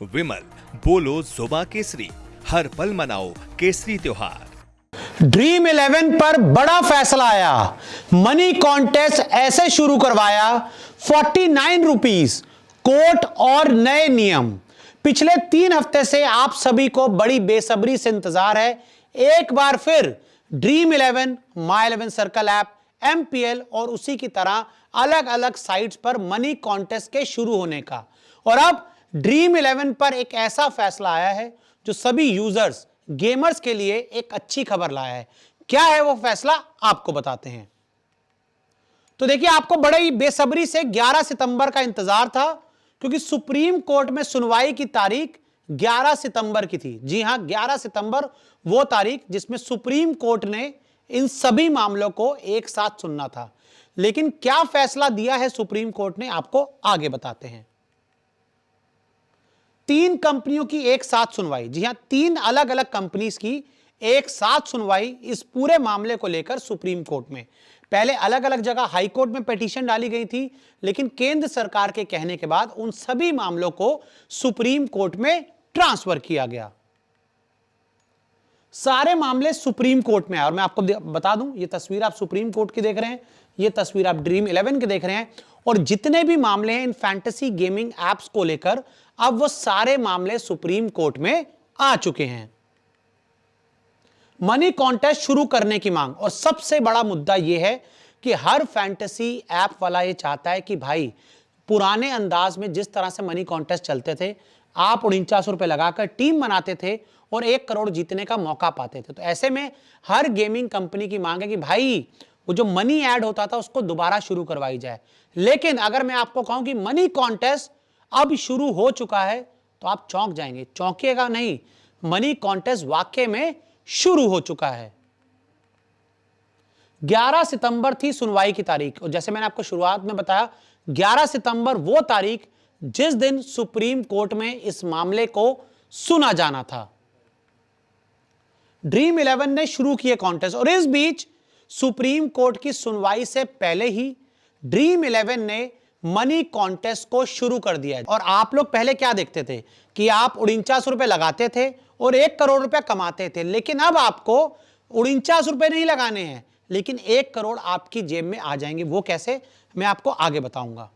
विमल बोलो जुबा केसरी, हर पल मनाओ केसरी त्योहार। ड्रीम 11 पर बड़ा फैसला आया। मनी कॉन्टेस्ट ऐसे शुरू करवाया 49 रुपीज, कोर्ट और नए नियम। पिछले 3 हफ्ते से आप सभी को बड़ी बेसब्री से इंतजार है एक बार फिर ड्रीम 11, माई 11 सर्कल ऐप, MPL और उसी की तरह अलग अलग साइट्स पर मनी कॉन्टेस्ट के शुरू होने का। और अब ड्रीम 11 पर एक ऐसा फैसला आया है जो सभी यूजर्स, गेमर्स के लिए एक अच्छी खबर लाया है। क्या है वो फैसला, आपको बताते हैं। तो देखिए, आपको बड़े ही बेसब्री से 11 सितंबर का इंतजार था, क्योंकि सुप्रीम कोर्ट में सुनवाई की तारीख 11 सितंबर की थी। जी हां, 11 सितंबर वो तारीख जिसमें सुप्रीम कोर्ट ने इन सभी मामलों को एक साथ सुनना था। लेकिन क्या फैसला दिया है सुप्रीम कोर्ट ने, आपको आगे बताते हैं। 3 कंपनियों की एक साथ सुनवाई। जी हां, 3 अलग अलग कंपनीज की एक साथ सुनवाई इस पूरे मामले को लेकर सुप्रीम कोर्ट में। पहले अलग अलग जगह हाई कोर्ट में पिटीशन डाली गई थी, लेकिन केंद्र सरकार के कहने के बाद उन सभी मामलों को सुप्रीम कोर्ट में ट्रांसफर किया गया। सारे मामले सुप्रीम कोर्ट में आए। और मैं आपको बता दूं, ये तस्वीर आप सुप्रीम कोर्ट की देख रहे हैं, ये तस्वीर आप ड्रीम 11 की देख रहे हैं। और जितने भी मामले हैं इन फैंटेसी गेमिंग एप्स को लेकर, अब वो सारे मामले सुप्रीम कोर्ट में आ चुके हैं। मनी कॉन्टेस्ट शुरू करने की मांग। और सबसे बड़ा मुद्दा यह है कि हर फैंटेसी ऐप वाला ये चाहता है कि भाई, पुराने अंदाज में जिस तरह से मनी कॉन्टेस्ट चलते थे, आप 49 रुपए लगाकर टीम बनाते थे और 1 करोड़ जीतने का मौका पाते थे। तो ऐसे में हर गेमिंग कंपनी की मांग है कि भाई, वो जो मनी ऐड होता था उसको दोबारा शुरू करवाई जाए। लेकिन अगर मैं आपको कहूं कि मनी कॉन्टेस्ट अब शुरू हो चुका है, तो आप चौंक जाएंगे। चौंकिएगा नहीं, मनी कॉन्टेस्ट वाकई में शुरू हो चुका है। 11 सितंबर थी सुनवाई की तारीख। और जैसे मैंने आपको शुरुआत में बताया, 11 सितंबर वो तारीख जिस दिन सुप्रीम कोर्ट में इस मामले को सुना जाना था। ड्रीम 11 ने शुरू किए कॉन्टेस्ट। और इस बीच सुप्रीम कोर्ट की सुनवाई से पहले ही ड्रीम 11 ने मनी कॉन्टेस्ट को शुरू कर दिया है। और आप लोग पहले क्या देखते थे कि आप 49 रुपए लगाते थे और 1 करोड़ रुपए कमाते थे। लेकिन अब आपको 49 रुपए नहीं लगाने हैं, लेकिन 1 करोड़ आपकी जेब में आ जाएंगे। वो कैसे, मैं आपको आगे बताऊंगा।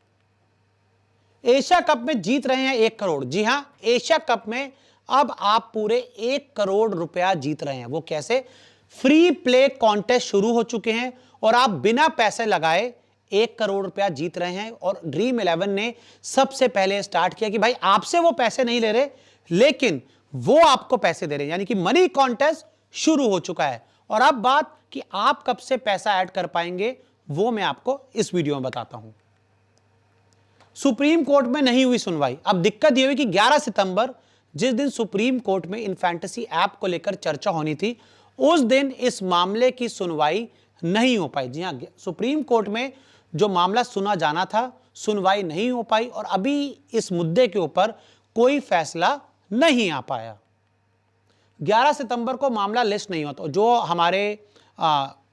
एशिया कप में जीत रहे हैं 1 करोड़। जी हां, एशिया कप में अब आप पूरे 1 करोड़ रुपया जीत रहे हैं। वो कैसे, फ्री प्ले कॉन्टेस्ट शुरू हो चुके हैं और आप बिना पैसे लगाए 1 करोड़ रुपया जीत रहे हैं। और ड्रीम 11 ने सबसे पहले स्टार्ट किया कि भाई, आपसे वो पैसे नहीं ले रहे, लेकिन वो आपको पैसे दे रहे हैं। यानी कि मनी कॉन्टेस्ट शुरू हो चुका है। और अब बात कि आप कब से पैसा ऐड कर पाएंगे, वो मैं आपको इस वीडियो में बताता हूं। सुप्रीम कोर्ट में नहीं हुई सुनवाई। अब दिक्कत यह हुई कि 11 सितंबर जिस दिन सुप्रीम कोर्ट में इन फैंटेसी ऐप को लेकर चर्चा होनी थी, उस दिन इस मामले की सुनवाई नहीं हो पाई। जी हां, सुप्रीम कोर्ट में जो मामला सुना जाना था, सुनवाई नहीं हो पाई और अभी इस मुद्दे के ऊपर कोई फैसला नहीं आ पाया। 11 सितंबर को मामला लिस्ट नहीं हुआ। तो जो हमारे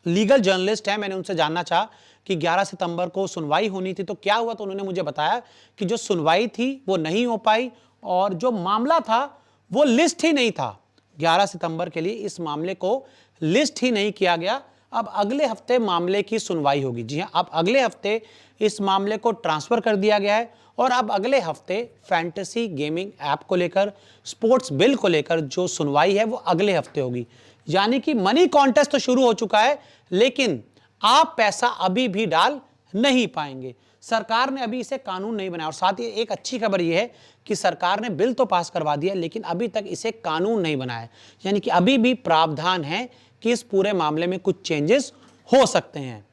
लीगल जर्नलिस्ट हैं, मैंने उनसे जानना चाहा कि 11 सितंबर को सुनवाई होनी थी तो क्या हुआ। तो उन्होंने मुझे बताया कि जो सुनवाई थी वो नहीं हो पाई और जो मामला था वो लिस्ट ही नहीं था। 11 सितंबर के लिए इस मामले को लिस्ट ही नहीं किया गया। अब अगले हफ्ते मामले की सुनवाई होगी। जी हां, अब अगले हफ्ते इस मामले को ट्रांसफर कर दिया गया है और अब अगले हफ्ते फैंटेसी गेमिंग ऐप को लेकर, स्पोर्ट्स बिल को लेकर जो सुनवाई है वो अगले हफ्ते होगी। यानी कि मनी कॉन्टेस्ट तो शुरू हो चुका है, लेकिन आप पैसा अभी भी डाल नहीं पाएंगे। सरकार ने अभी इसे कानून नहीं बनाया। और साथ ही एक अच्छी खबर यह है कि सरकार ने बिल तो पास करवा दिया, लेकिन अभी तक इसे कानून नहीं बनाया। यानी कि अभी भी प्रावधान है कि इस पूरे मामले में कुछ चेंजेस हो सकते हैं।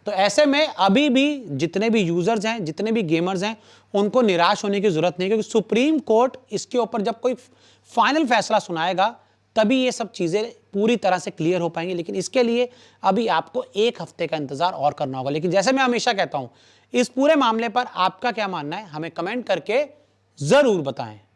तो ऐसे में अभी भी जितने भी यूजर्स हैं, जितने भी गेमर्स हैं, उनको निराश होने की जरूरत नहीं, क्योंकि सुप्रीम कोर्ट इसके ऊपर जब कोई फाइनल फैसला सुनाएगा, तभी ये सब चीजें पूरी तरह से क्लियर हो पाएंगी। लेकिन इसके लिए अभी आपको 1 हफ्ते का इंतजार और करना होगा। लेकिन जैसे मैं हमेशा कहता हूं, इस पूरे मामले पर आपका क्या मानना है, हमें कमेंट करके जरूर बताएं।